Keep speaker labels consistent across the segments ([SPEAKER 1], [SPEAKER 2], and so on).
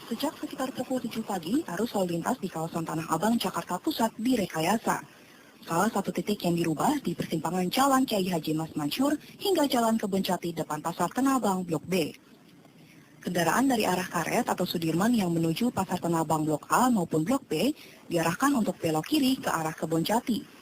[SPEAKER 1] Sejak sekitar pukul 7 pagi, arus lalu lintas di kawasan Tanah Abang, Jakarta Pusat direkayasa. Salah satu titik yang dirubah di persimpangan Jalan Kiai Haji Mas Mansur hingga Jalan Kebun Jati depan Pasar Tanah Abang Blok B. Kendaraan dari arah Karet atau Sudirman yang menuju Pasar Tanah Abang Blok A maupun Blok B diarahkan untuk belok kiri ke arah Kebun Jati.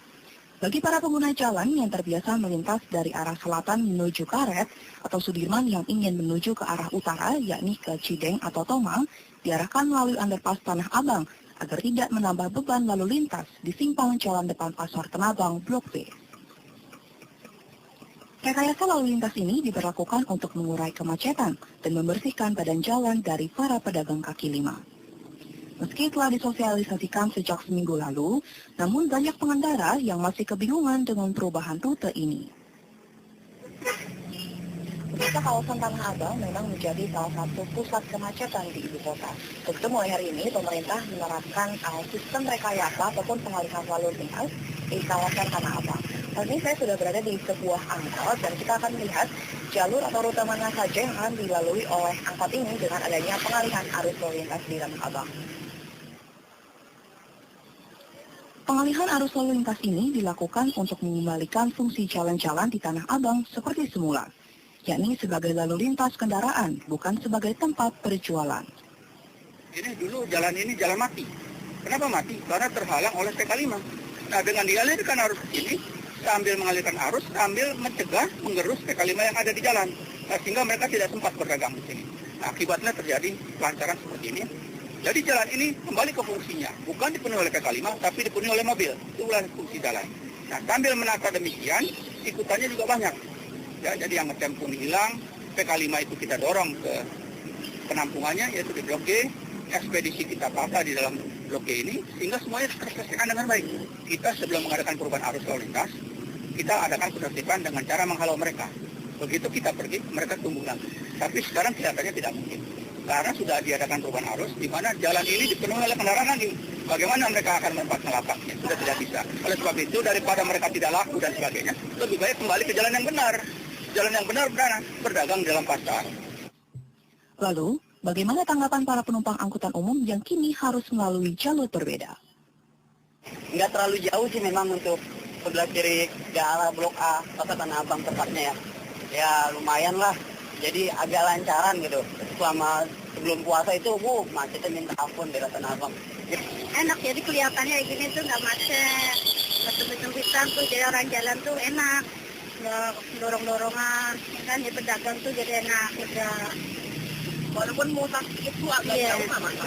[SPEAKER 1] Bagi para pengguna jalan yang terbiasa melintas dari arah selatan menuju Karet atau Sudirman yang ingin menuju ke arah utara, yakni ke Cideng atau Tomang, diarahkan melalui underpass Tanah Abang agar tidak menambah beban lalu lintas di simpang jalan depan Pasar Tanah Abang Blok B. Rekayasa lalu lintas ini diberlakukan untuk mengurai kemacetan dan membersihkan badan jalan dari para pedagang kaki lima. Meski telah disosialisasikan sejak seminggu lalu, namun banyak pengendara yang masih kebingungan dengan perubahan rute ini. Pemirsa, kawasan Tanah Abang memang menjadi salah satu pusat kemacetan di ibu kota. Untuk mulai hari ini, pemerintah menerapkan sistem rekayasa ataupun pengalihan lalu lintas di kawasan Tanah Abang. Saat ini saya sudah berada di sebuah angkot dan kita akan melihat jalur atau rute mana saja yang akan dilalui oleh angkot ini dengan adanya pengalihan arus lalu lintas di Tanah Abang. Pengalihan arus lalu lintas ini dilakukan untuk mengembalikan fungsi jalan-jalan di Tanah Abang seperti semula, yakni sebagai lalu lintas kendaraan, bukan sebagai tempat berjualan.
[SPEAKER 2] Ini dulu jalan ini jalan mati. Kenapa mati? Karena terhalang oleh PK5. Nah, dengan dialirkan arus ini, sambil mengalirkan arus, sambil mencegah, menggerus PK5 yang ada di jalan. Nah, sehingga mereka tidak sempat berdagang di sini. Nah, akibatnya terjadi pelancaran seperti ini. Jadi jalan ini kembali ke fungsinya, bukan dipenuhi oleh PK5, tapi dipenuhi oleh mobil. Itulah fungsi jalan. Nah, sambil menata demikian, ikutannya juga banyak. Ya, jadi yang ngetem pun hilang, PK5 itu kita dorong ke penampungannya, yaitu di Blok G, ekspedisi kita tata di dalam Blok G ini, sehingga semuanya terselesaikan dengan baik. Kita sebelum mengadakan perubahan arus lalu lintas, kita adakan penertiban dengan cara menghalau mereka. Begitu kita pergi, mereka tumbuh lagi. Tapi sekarang kelihatannya tidak mungkin. Karena sudah diadakan perubahan arus, di mana jalan ini dipenuhi oleh kendaraan lagi. Bagaimana mereka akan menempatkan lapaknya? Sudah tidak bisa. Oleh sebab itu, daripada mereka tidak laku dan sebagainya, lebih baik kembali ke jalan yang benar. Jalan yang benar berdagang di dalam pasar.
[SPEAKER 1] Lalu, bagaimana tanggapan para penumpang angkutan umum yang kini harus melalui jalur berbeda?
[SPEAKER 3] Nggak terlalu jauh sih memang untuk sebelah kiri ke arah Blok A, Pasar Tanah Abang tepatnya ya. Ya lumayan lah. Jadi agak lancaran gitu. Selama sebelum puasa itu, macetnya minta ampun di Tanah Abang.
[SPEAKER 4] Enak, jadi kelihatannya kayak gini tuh nggak macet, nggak sempit-sempitan tuh, jadi orang jalan tuh enak, nggak dorong-dorongan, kan ya pedagang tuh jadi enak, udah.
[SPEAKER 1] Walaupun mutas itu agak jauh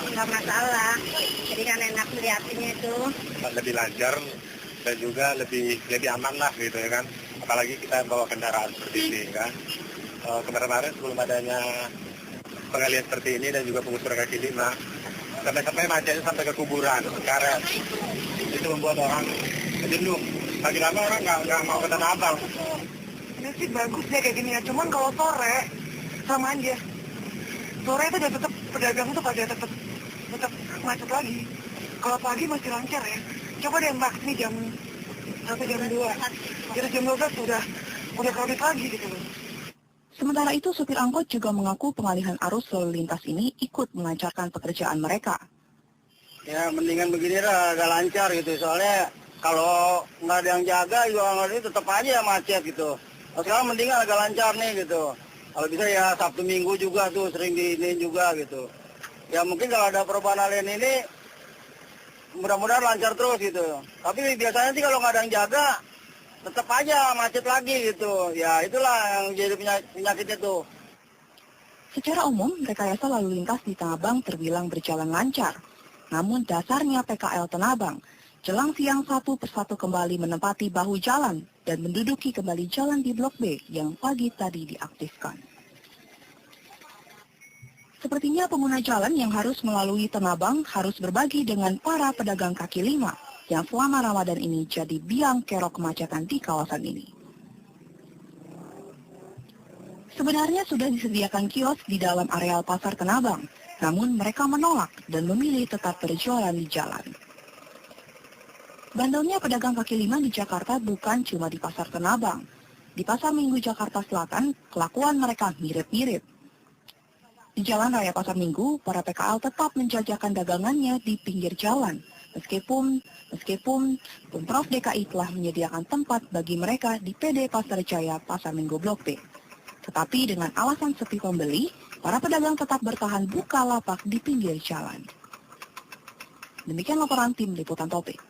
[SPEAKER 4] nggak masalah, jadi kan enak melihatnya itu.
[SPEAKER 5] Lebih lancar dan juga lebih aman lah gitu ya kan, apalagi kita bawa kendaraan seperti ini kan. Kemarin sebelum adanya pengalihan seperti ini dan juga pengusuran kaki lima, sampai macetnya sampai ke kuburan, Karet. Itu membuat orang jenuh. Lagi lama orang nggak mau ke Tanah Abang.
[SPEAKER 6] Ini sih bagus ya kayak gini ya, cuman kalau sore sama aja. Sore itu udah tetap pedagang tuh pada tetap macet lagi. Kalau pagi masih lancar ya. Coba deh Mbak, ini sampai jam 2. Jadi jam 12 udah crowded lagi gitu loh.
[SPEAKER 1] Sementara itu, supir angkot juga mengaku pengalihan arus lalu lintas ini ikut melancarkan pekerjaan mereka.
[SPEAKER 3] Ya mendingan begini lah, agak lancar gitu. Soalnya kalau nggak ada yang jaga juga ini tetap aja macet gitu. Sekarang mendingan agak lancar nih gitu. Kalau bisa ya Sabtu Minggu juga tuh sering diinin juga gitu. Ya mungkin kalau ada perubahan lain ini mudah-mudahan lancar terus gitu. Tapi biasanya sih kalau nggak ada yang jaga tetap aja macet lagi gitu. Ya itulah yang jadi penyakitnya tuh.
[SPEAKER 1] Secara umum, rekayasa lalu lintas di Tanah Abang terbilang berjalan lancar. Namun dasarnya PKL Tanah Abang, jelang siang satu persatu kembali menempati bahu jalan dan menduduki kembali jalan di Blok B yang pagi tadi diaktifkan. Sepertinya pengguna jalan yang harus melalui Tanah Abang harus berbagi dengan para pedagang kaki lima yang selama Ramadan ini jadi biang kerok kemacetan di kawasan ini. Sebenarnya sudah disediakan kios di dalam areal Pasar Tanah Abang, namun mereka menolak dan memilih tetap berjualan di jalan. Bandelnya pedagang kaki lima di Jakarta bukan cuma di Pasar Tanah Abang. Di Pasar Minggu Jakarta Selatan, kelakuan mereka mirip-mirip. Di Jalan Raya Pasar Minggu, para PKL tetap menjajakan dagangannya di pinggir jalan. Meskipun Pemprov DKI telah menyediakan tempat bagi mereka di PD Pasar Jaya Pasar Minggu Blok B. Tetapi dengan alasan sepi pembeli, para pedagang tetap bertahan buka lapak di pinggir jalan. Demikian laporan tim Liputan Topik.